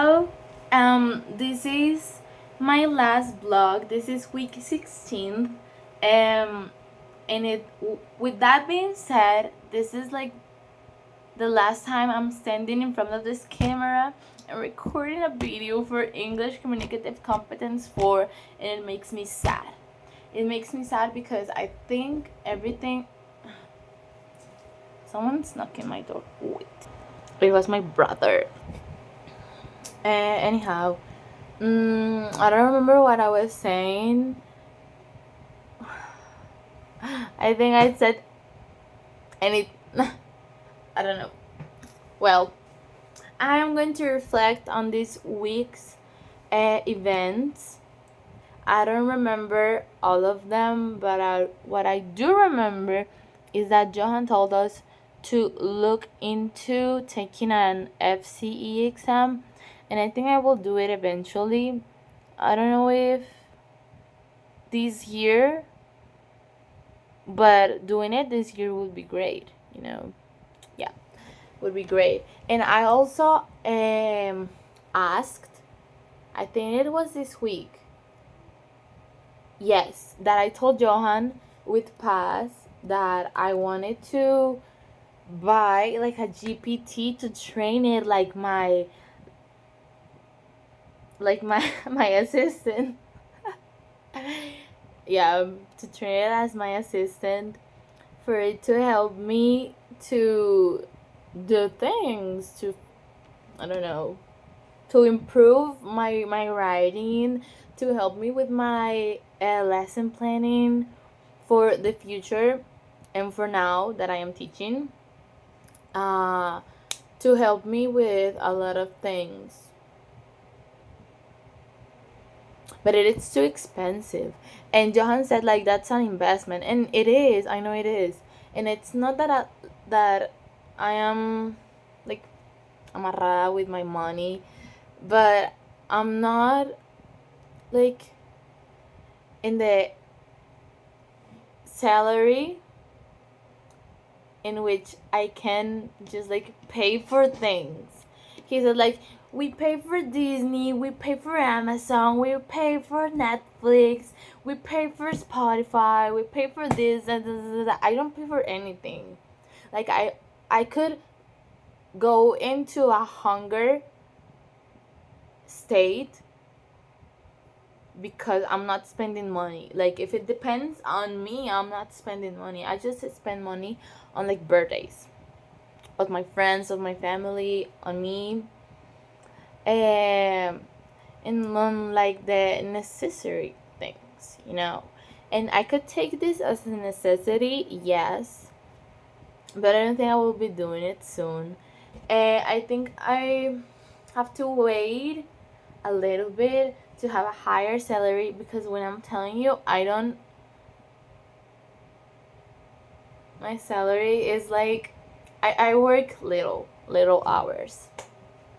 Oh, this is my last vlog. This is week 16. And with that being said, this is like the last time I'm standing in front of this camera and recording a video for English Communicative Competence 4, and it makes me sad. It makes me sad because I think everything. Someone's knocking my door. Wait. It was my brother. Anyhow, I don't remember what I was saying. I think I said any. I don't know. Well, I am going to reflect on this week's events. I don't remember all of them, but what I do remember is that Johan told us to look into taking an FCE exam, and I think I will do it eventually. I don't know if this year, but doing it this year would be great, Yeah, would be great. And I also asked, I think it was this week, yes, that I told Johan with Pass that I wanted to buy like a GPT to train it like my my assistant. Yeah, to train it as my assistant for it to help me to do things, to, I don't know, to improve my writing, to help me with my lesson planning for the future and for now that I am teaching, uh, to help me with a lot of things. But it is too expensive. And Johan said like that's an investment, and it is. I know it is. And it's not that I am like amarrada with my money, but I'm not like in the salary in which I can just like pay for things. He said like we pay for Disney, we pay for Amazon, we pay for Netflix, we pay for Spotify, we pay for this and that. I don't pay for anything. Like I could go into a hunger state because I'm not spending money. Like if it depends on me, I'm not spending money. I just spend money on like birthdays of my friends, of my family, on me, and on like the necessary things. And I could take this as a necessity, yes, but I don't think I will be doing it soon. I think I have to wait a little bit to have a higher salary, because when I'm telling you, my salary is like, I work little hours,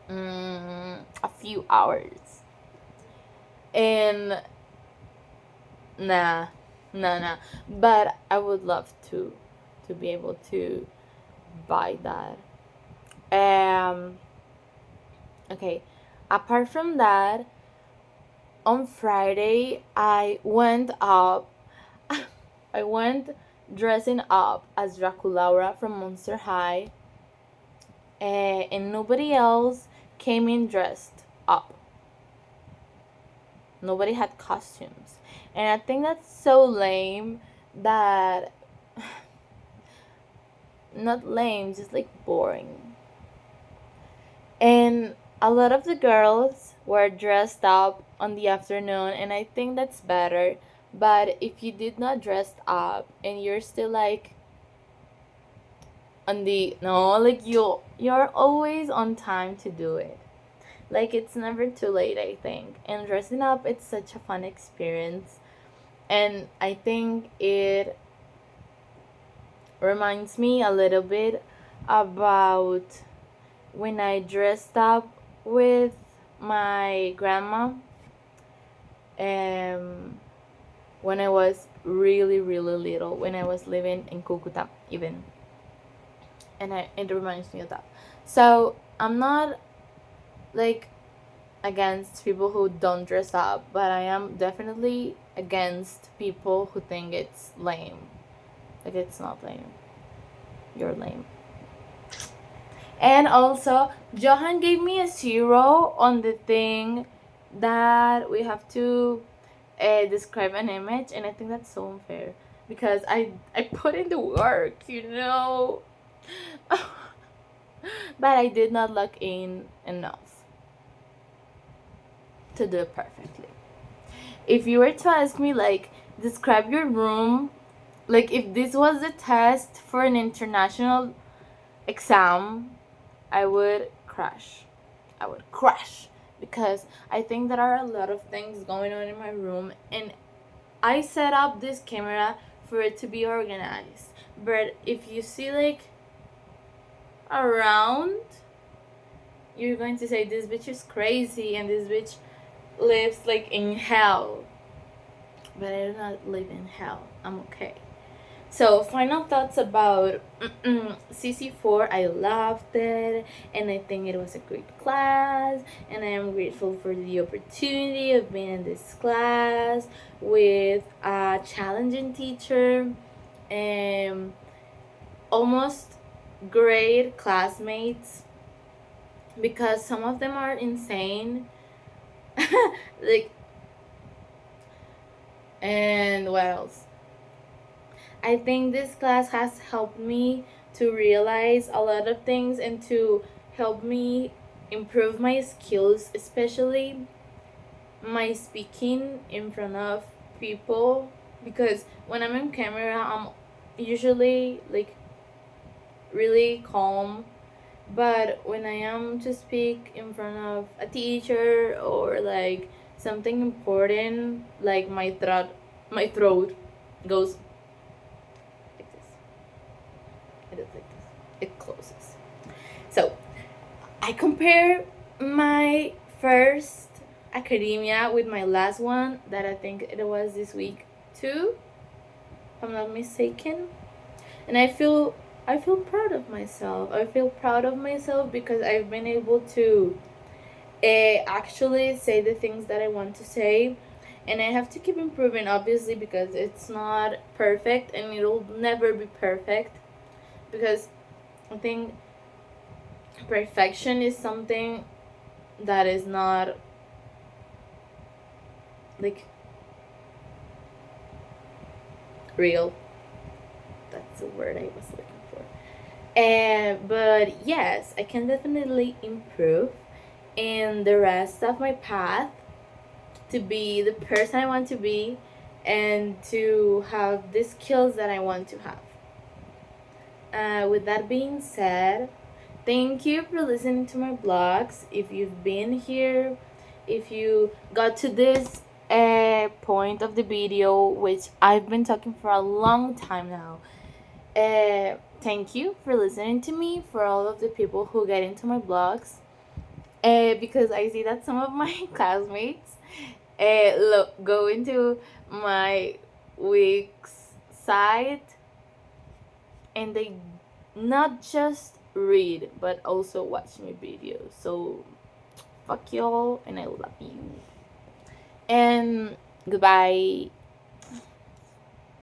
a few hours, and nah, nah. But I would love to be able to buy that. Okay. Apart from that, on Friday I went up. I went dressing up as Draculaura from Monster High, and nobody else came in dressed up. Nobody had costumes, and I think that's so lame. That not lame, just like boring. And a lot of the girls were dressed up on the afternoon, and I think that's better. But if you did not dress up and you're still like on the no, like you're always on time to do it. Like it's never too late, I think. And dressing up, it's such a fun experience. And I think it reminds me a little bit about when I dressed up with my grandma, when I was really, really little, when I was living in Cucuta, even. And it reminds me of that. So I'm not like against people who don't dress up, but I am definitely against people who think it's lame. Like, it's not lame. You're lame. And also, Johan gave me a 0 on the thing that we have to describe an image, and I think that's so unfair because I put in the work, but I did not look in enough to do it perfectly. If you were to ask me, like, describe your room, like, if this was a test for an international exam, I would crash. I would crash because I think there are a lot of things going on in my room, and I set up this camera for it to be organized. But if you see, like, around, you're going to say this bitch is crazy and this bitch lives like in hell. But I do not live in hell. I'm okay. So, final thoughts about CC4. I loved it, and I think it was a great class, and I am grateful for the opportunity of being in this class with a challenging teacher and almost great classmates, because some of them are insane. Like, and what else? I think this class has helped me to realize a lot of things and to help me improve my skills, especially my speaking in front of people. Because when I'm in camera, I'm usually like really calm. But when I am to speak in front of a teacher or like something important, like my throat goes like this. It is like this. It closes. So I compare my first academia with my last one that I think it was this week too, if I'm not mistaken. And I feel proud of myself. I feel proud of myself because I've been able to actually say the things that I want to say. And I have to keep improving, obviously, because it's not perfect and it'll never be perfect. Because I think perfection is something that is not like real. That's the word I was looking for. But yes, I can definitely improve in the rest of my path to be the person I want to be and to have the skills that I want to have. With that being said, thank you for listening to my blogs. If you've been here, if you got to this point of the video, which I've been talking for a long time now, thank you for listening to me, for all of the people who get into my blogs, because I see that some of my classmates go into my Wix site and they not just read but also watch my videos. So fuck y'all, and I love you, and goodbye.